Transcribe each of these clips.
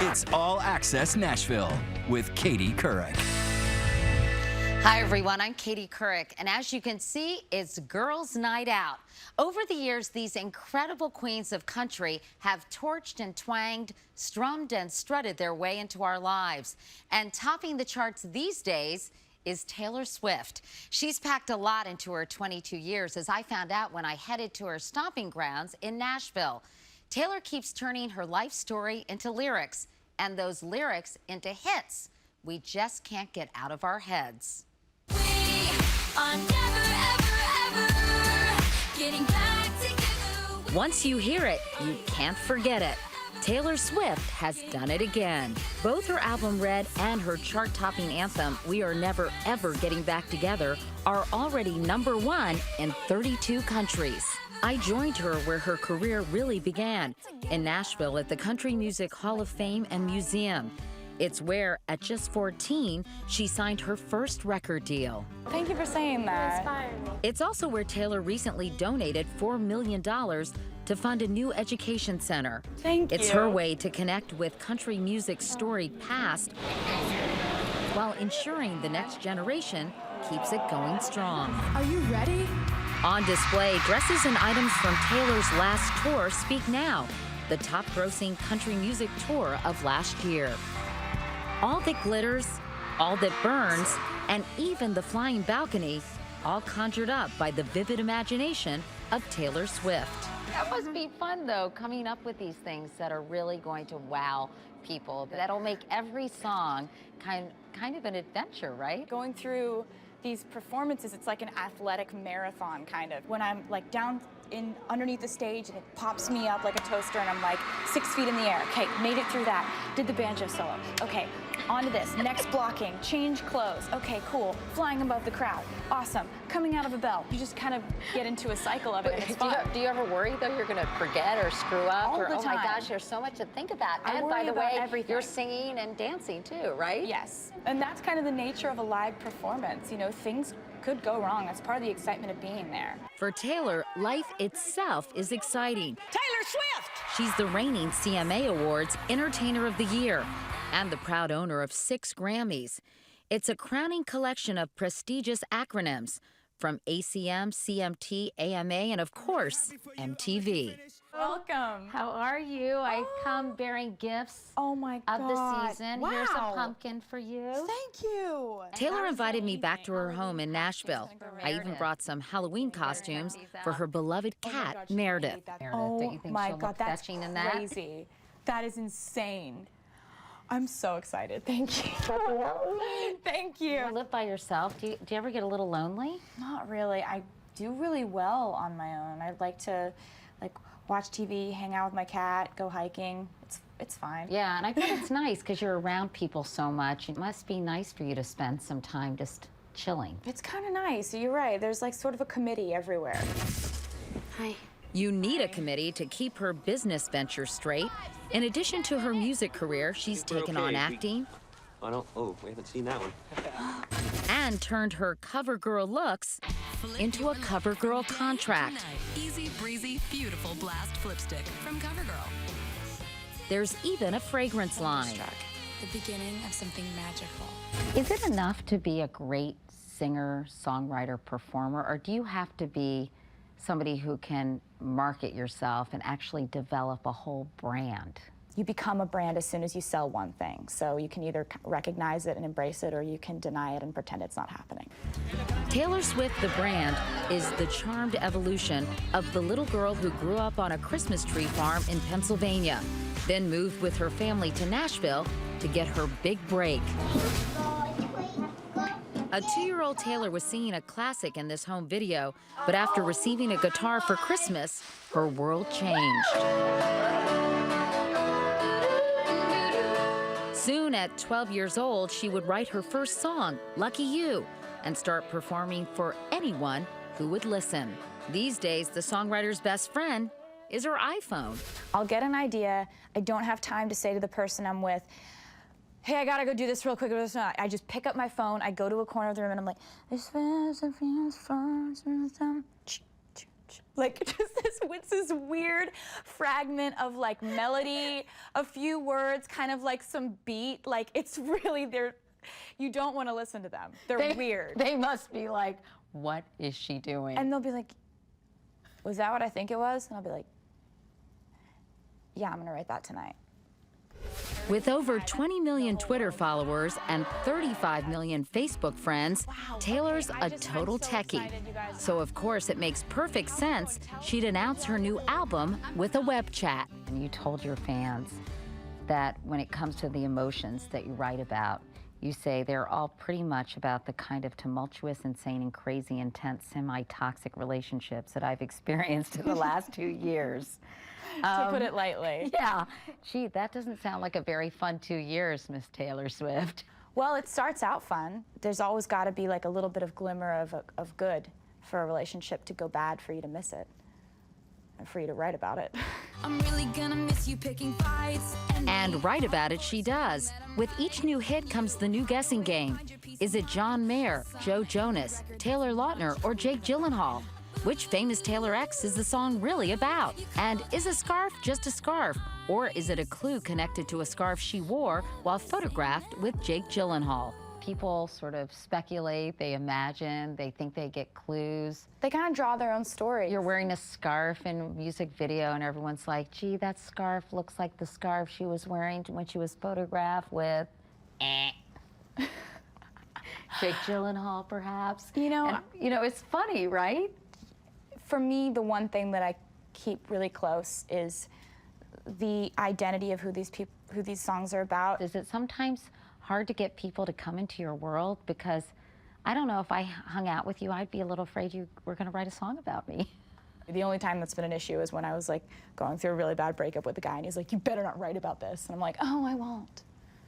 It's All Access Nashville with Katie Couric. Hi, everyone. I'm Katie Couric, and as you can see, it's Girls' Night Out. Over the years, these incredible queens of country have torched and twanged, strummed and strutted their way into our lives. And topping the charts these days is Taylor Swift. She's packed a lot into her 22 years, as I found out when I headed to her stomping grounds in Nashville. Taylor keeps turning her life story into lyrics, and those lyrics into hits we just can't get out of our heads. We are never, ever, ever getting back together. Once you hear it, you can't forget it. Taylor Swift has done it again. Both her album Red and her chart-topping anthem, We Are Never Ever Getting Back Together, are already #1 in 32 countries. I joined her where her career really began, in Nashville at the Country Music Hall of Fame and Museum. It's where, at just 14, she signed her first record deal. Thank you for saying that. It's also where Taylor recently donated $4 million to fund a new education center. Thank you. It's her way to connect with country music's storied past while ensuring the next generation keeps it going strong. Are you ready? On display, dresses and items from Taylor's last tour speak now, the top-grossing country music tour of last year. All that glitters, all that burns, and even the flying balcony, all conjured up by the vivid imagination of Taylor Swift. That must be fun, though, coming up with these things that are really going to wow people. That'll make every song kind of an adventure, right? Going through these performances, it's like an athletic marathon, kind of. When I'm like down underneath the stage and it pops me up like a toaster and I'm like 6 feet in the air. Okay, made it through that. Did the banjo solo. Okay, on to this. Next blocking, change clothes. Okay, cool. Flying above the crowd. Awesome. Coming out of a bell. You just kind of get into a cycle of it. And it's fun. Do you ever worry, though, you're going to forget or screw up? All the Oh my time. gosh, there's so much to think about. I And by worry the about way, everything. you're singing and dancing too, right? Yes. And that's kind of the nature of a live performance. You know, things could go wrong. That's part of the excitement of being there. For Taylor, life itself is exciting. Taylor Swift! She's the reigning CMA Awards Entertainer of the Year and the proud owner of 6 Grammys. It's a crowning collection of prestigious acronyms from ACM, CMT, AMA, and of course, MTV. Welcome. How are you? I come bearing gifts Oh my God. of the season. Wow. Here's a pumpkin for you. Thank you. Taylor invited me back to her home in Nashville. I even brought some Halloween costumes for her beloved cat, Meredith. Oh my God, that's crazy. That is insane. I'm so excited. Thank you. Thank you. You live by yourself. Do you ever get a little lonely? Not really. I do really well on my own. I like to watch TV, hang out with my cat, go hiking. It's fine. Yeah, and I bet it's nice because you're around people so much. It must be nice for you to spend some time just chilling. It's kind of nice. You're right. There's like sort of a committee everywhere. Hi. You need a committee to keep her business venture straight. In addition to her music career, she's taken on acting. Oh, we haven't seen that one. And turned her cover girl looks into a cover girl contract. Easy breezy, beautiful blast flipstick from CoverGirl. There's even a fragrance line. The beginning of something magical. Is it enough to be a great singer, songwriter, performer, or do you have to be somebody who can market yourself and actually develop a whole brand? You become a brand as soon as you sell one thing. So you can either recognize it and embrace it, or you can deny it and pretend it's not happening. Taylor Swift, the brand, is the charmed evolution of the little girl who grew up on a Christmas tree farm in Pennsylvania, then moved with her family to Nashville to get her big break. A 2-year-old Taylor was singing a classic in this home video, but after receiving a guitar for Christmas, her world changed. Soon, at 12 years old, she would write her first song, Lucky You, and start performing for anyone who would listen. These days, the songwriter's best friend is her iPhone. I'll get an idea. I don't have time to say to the person I'm with, hey, I gotta go do this real quick. I just pick up my phone, I go to a corner of the room, and I'm like, message. Like just this weird fragment of like melody, a few words, kind of like some beat. Like it's really, you don't want to listen to them. They're weird. They must be like, what is she doing? And they'll be like, was that what I think it was? And I'll be like, yeah, I'm gonna write that tonight. With over 20 million Twitter followers and 35 million Facebook friends, Taylor's a total techie. So of course it makes perfect sense she'd announce her new album with a web chat. And you told your fans that when it comes to the emotions that you write about, you say they're all pretty much about the kind of tumultuous, insane, and crazy, intense, semi-toxic relationships that I've experienced in the last 2 years. To put it lightly. Yeah. Gee, that doesn't sound like a very fun 2 years, Miss Taylor Swift. Well, it starts out fun. There's always got to be like a little bit of glimmer of good for a relationship to go bad for you to miss it and for you to write about it. I'm really gonna miss you picking fights. And write about it she does. With each new hit comes the new guessing game. Is it John Mayer, Joe Jonas, Taylor Lautner, or Jake Gyllenhaal? Which famous Taylor X is the song really about? And is a scarf just a scarf? Or is it a clue connected to a scarf she wore while photographed with Jake Gyllenhaal? People sort of speculate, they imagine, they think they get clues. They kind of draw their own stories. You're wearing a scarf in a music video and everyone's like, gee, that scarf looks like the scarf she was wearing when she was photographed with Jake Gyllenhaal, perhaps. And, it's funny, right? For me, the one thing that I keep really close is the identity of who these songs are about. Is it sometimes hard to get people to come into your world? Because I don't know, if I hung out with you, I'd be a little afraid you were going to write a song about me. The only time that's been an issue is when I was like going through a really bad breakup with a guy and he's like, you better not write about this. And I'm like, oh, I won't.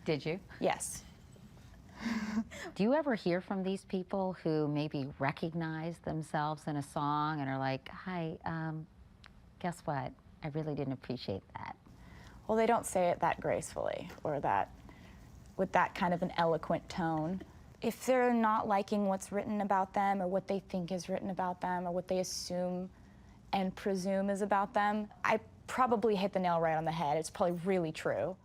Did you? Yes. Do you ever hear from these people who maybe recognize themselves in a song and are like, hi, guess what? I really didn't appreciate that. Well, they don't say it that gracefully or that with that kind of an eloquent tone. If they're not liking what's written about them or what they think is written about them or what they assume and presume is about them, I probably hit the nail right on the head. It's probably really true.